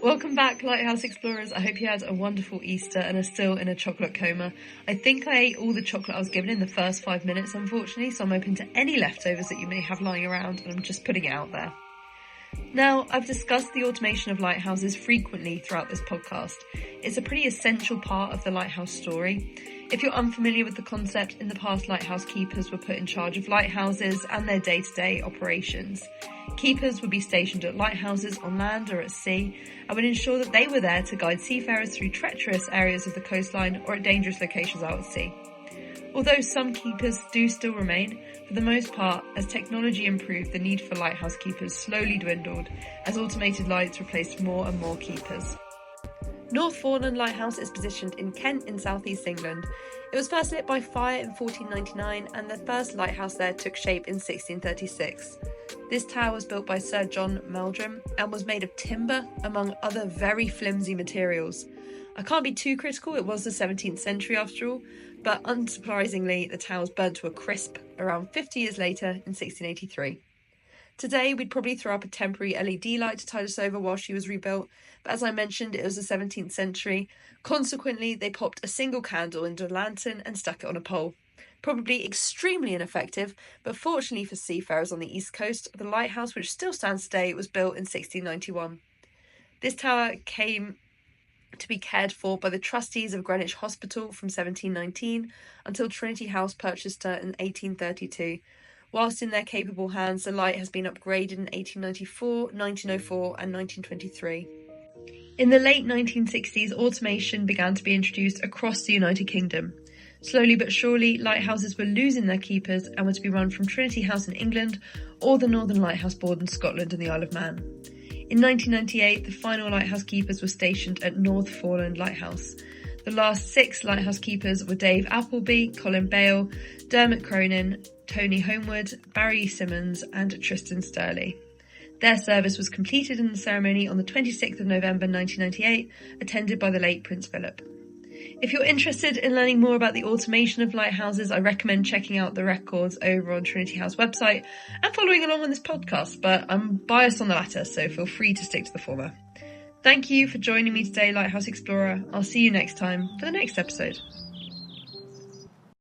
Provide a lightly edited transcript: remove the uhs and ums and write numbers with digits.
Welcome back, Lighthouse Explorers. I hope you had a wonderful Easter and are still in a chocolate coma. I think I ate all the chocolate I was given in the first 5 minutes, unfortunately, so I'm open to any leftovers that you may have lying around, and I'm just putting it out there. Now, I've discussed the automation of lighthouses frequently throughout this podcast. It's a pretty essential part of the lighthouse story. If you're unfamiliar with the concept, in the past lighthouse keepers were put in charge of lighthouses and their day-to-day operations. Keepers would be stationed at lighthouses on land or at sea and would ensure that they were there to guide seafarers through treacherous areas of the coastline or at dangerous locations out at sea. Although some keepers do still remain, for the most part, as technology improved, the need for lighthouse keepers slowly dwindled as automated lights replaced more and more keepers. North Foreland Lighthouse is positioned in Kent in southeast England. It was first lit by fire in 1499 and the first lighthouse there took shape in 1636. This tower was built by Sir John Meldrum and was made of timber, among other very flimsy materials. I can't be too critical, it was the 17th century after all, but unsurprisingly the tower was burnt to a crisp around 50 years later in 1683. Today we'd probably throw up a temporary LED light to tide us over while she was rebuilt, but as I mentioned it was the 17th century, consequently they popped a single candle into a lantern and stuck it on a pole. Probably extremely ineffective, but fortunately for seafarers on the east coast, the lighthouse, which still stands today, was built in 1691. This tower came to be cared for by the trustees of Greenwich Hospital from 1719 until Trinity House purchased her in 1832. Whilst in their capable hands, the light has been upgraded in 1894, 1904 and 1923. In the late 1960s, automation began to be introduced across the United Kingdom. Slowly but surely, lighthouses were losing their keepers and were to be run from Trinity House in England or the Northern Lighthouse Board in Scotland and the Isle of Man. In 1998, the final lighthouse keepers were stationed at North Foreland Lighthouse. The last 6 lighthouse keepers were Dave Appleby, Colin Bale, Dermot Cronin, Tony Homewood, Barry Simmons and Tristan Sturley. Their service was completed in the ceremony on the 26th of November 1998, attended by the late Prince Philip. If you're interested in learning more about the automation of lighthouses, I recommend checking out the records over on Trinity House website and following along on this podcast, but I'm biased on the latter, so feel free to stick to the former. Thank you for joining me today, Lighthouse Explorer. I'll see you next time for the next episode.